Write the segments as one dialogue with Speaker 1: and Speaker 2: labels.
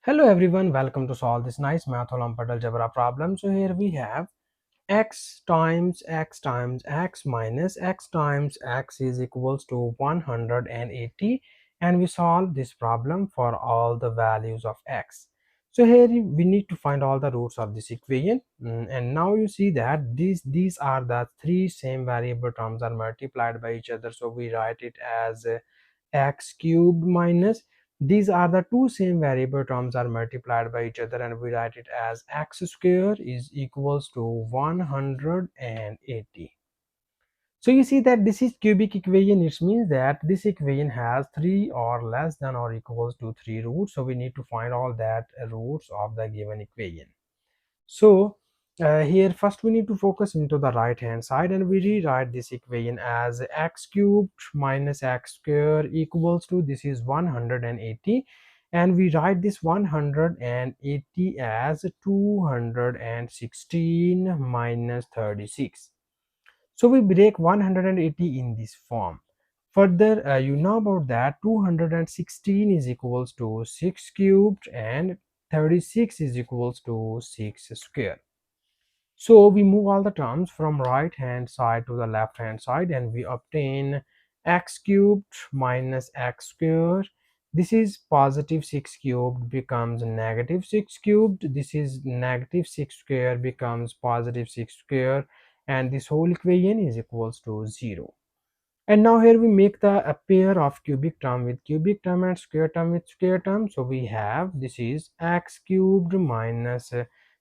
Speaker 1: Hello everyone, welcome to solve this nice math Olympiad algebra problem. So here we have x times x times x minus x times x is equals to 180, and we solve this problem for all the values of x. So here we need to find all the roots of this equation. And now you see that these are the three same variable terms are multiplied by each other, so we write it as x cubed minus these are the two same variable terms are multiplied by each other, and we write it as x square is equals to 180. So you see that this is cubic equation. It means that this equation has three or less than or equals to three roots, so we need to find all that roots of the given equation. So here first we need to focus into the right hand side, and we rewrite this equation as x cubed minus x square equals to this is 180, and we write this 180 as 216 minus 36. So we break 180 in this form. Further, you know about that 216 is equals to 6 cubed and 36 is equals to 6 square. So we move all the terms from right hand side to the left hand side, and we obtain x cubed minus x square. This is positive 6 cubed becomes negative 6 cubed. This is negative 6 square becomes positive 6 square, and this whole equation is equals to 0. And now here we make the a pair of cubic term with cubic term and square term with square term. So we have this is x cubed minus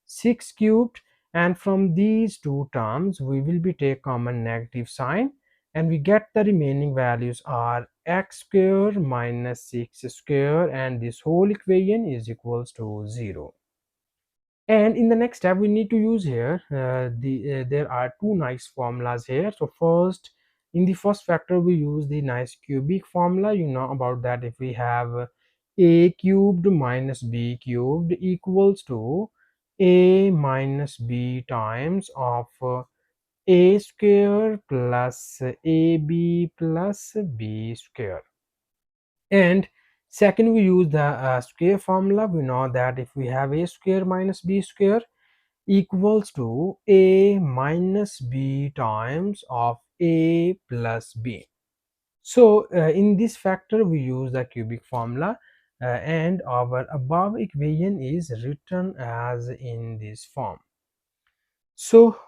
Speaker 1: 6 cubed, and from these two terms we will be take common negative sign, and we get the remaining values are x square minus 6 square, and this whole equation is equals to 0. And in the next step we need to use here there are two nice formulas here. So first, in the first factor we use the nice cubic formula. You know about that. If we have a cubed minus b cubed equals to a minus b times of a square plus ab plus b square. And second, we use the square formula. We know that if we have a square minus b square equals to a minus b times of a plus b. So in this factor we use the cubic formula, and our above equation is written as in this form. So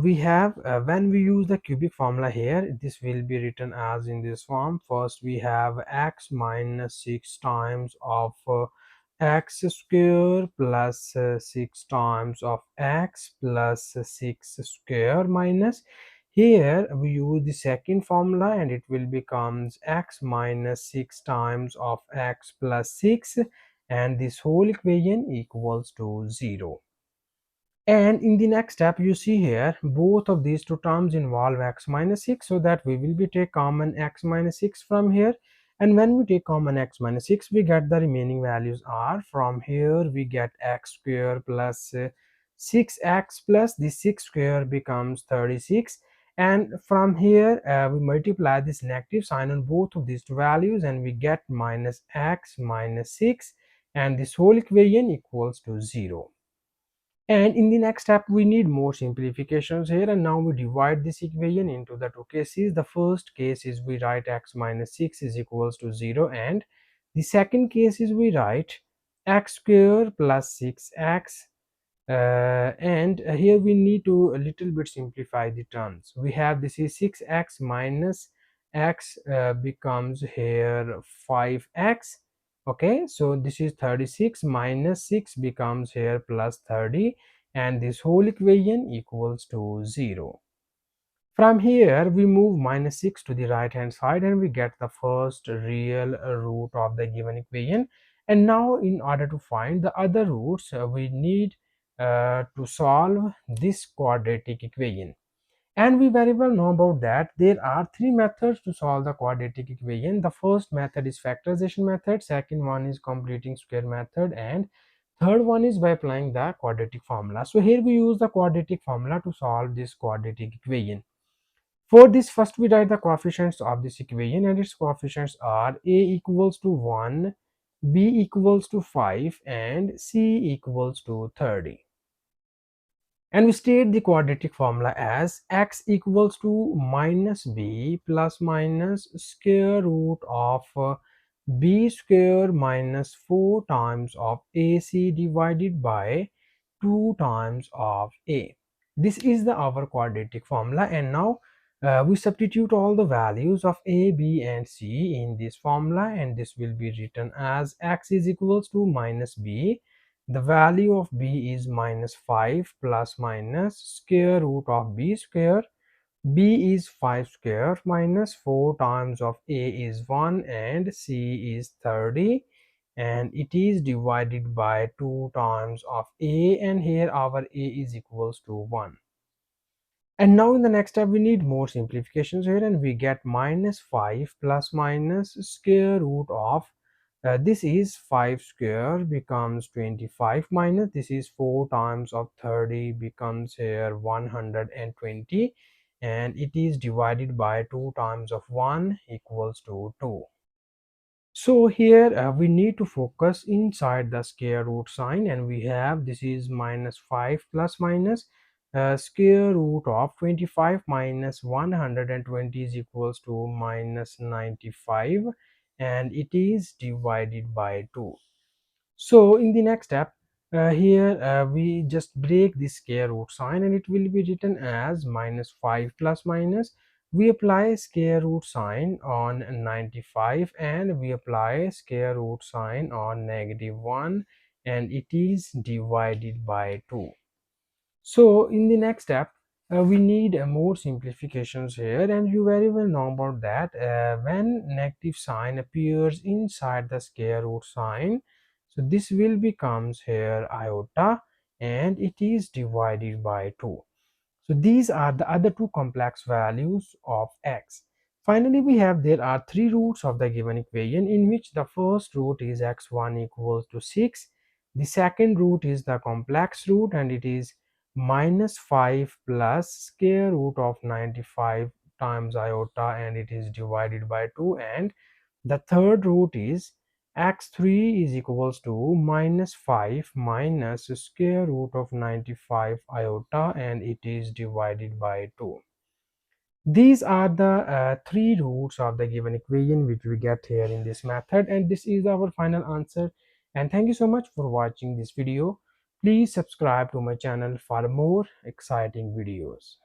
Speaker 1: we have when we use the cubic formula here, this will be written as in this form. First we have x minus 6 times of x square plus 6 times of x plus 6 square minus, here we use the second formula, and it will becomes x minus 6 times of x plus 6, and this whole equation equals to 0. And in the next step you see here both of these two terms involve x minus 6, so that we will be take common x minus 6 from here. And when we take common x minus 6, we get the remaining values are from here we get x square plus 6x plus this 6 square becomes 36, and from here we multiply this negative sign on both of these two values, and we get minus x minus 6, and this whole equation equals to 0. And in the next step we need more simplifications here, and now we divide this equation into the two cases. The first case is we write x minus 6 is equals to 0, and the second case is we write x square plus 6x, and here we need to a little bit simplify the terms. We have this is 6x minus x becomes here 5x. Okay, so this is 36 minus 6 becomes here plus 30, and this whole equation equals to 0. From here we move minus 6 to the right hand side, and we get the first real root of the given equation. And now in order to find the other roots we need to solve this quadratic equation. And we very well know about that there are three methods to solve the quadratic equation. The first method is factorization method, second one is completing square method, and third one is by applying the quadratic formula. So here we use the quadratic formula to solve this quadratic equation. For this, first we write the coefficients of this equation, and its coefficients are a equals to 1, b equals to 5 and c equals to 30. And we state the quadratic formula as x equals to minus b plus minus square root of b square minus 4 times of ac divided by 2 times of a. This is the our quadratic formula, and now we substitute all the values of a, b and c in this formula, and this will be written as x is equals to minus b. The value of b is minus 5 plus minus square root of b square. B is 5 square minus 4 times of a is 1 and c is 30, and it is divided by 2 times of a, and here our a is equals to 1. And now in the next step we need more simplifications here, and we get minus 5 plus minus square root of this is 5 square becomes 25 minus this is 4 times of 30 becomes here 120, and it is divided by 2 times of 1 equals to 2. So here we need to focus inside the square root sign, and we have this is minus 5 plus minus square root of 25 minus 120 is equals to minus 95, and it is divided by 2. So in the next step, here we just break the square root sign, and it will be written as minus 5 plus minus. We apply square root sign on 95, and we apply square root sign on negative 1, and it is divided by 2. So in the next step, we need more simplifications here, and you very well know about that. When negative sign appears inside the square root sign, so this will becomes here iota, and it is divided by 2. So these are the other two complex values of x. Finally, we have there are three roots of the given equation, in which the first root is x1 equals to 6. The second root is the complex root, and it is minus 5 plus square root of 95 times iota, and it is divided by 2. And the third root is x3 is equals to minus 5 minus square root of 95 iota, and it is divided by 2. These are the three roots of the given equation which we get here in this method, and this is our final answer. And thank you so much for watching this video. Please subscribe to my channel for more exciting videos.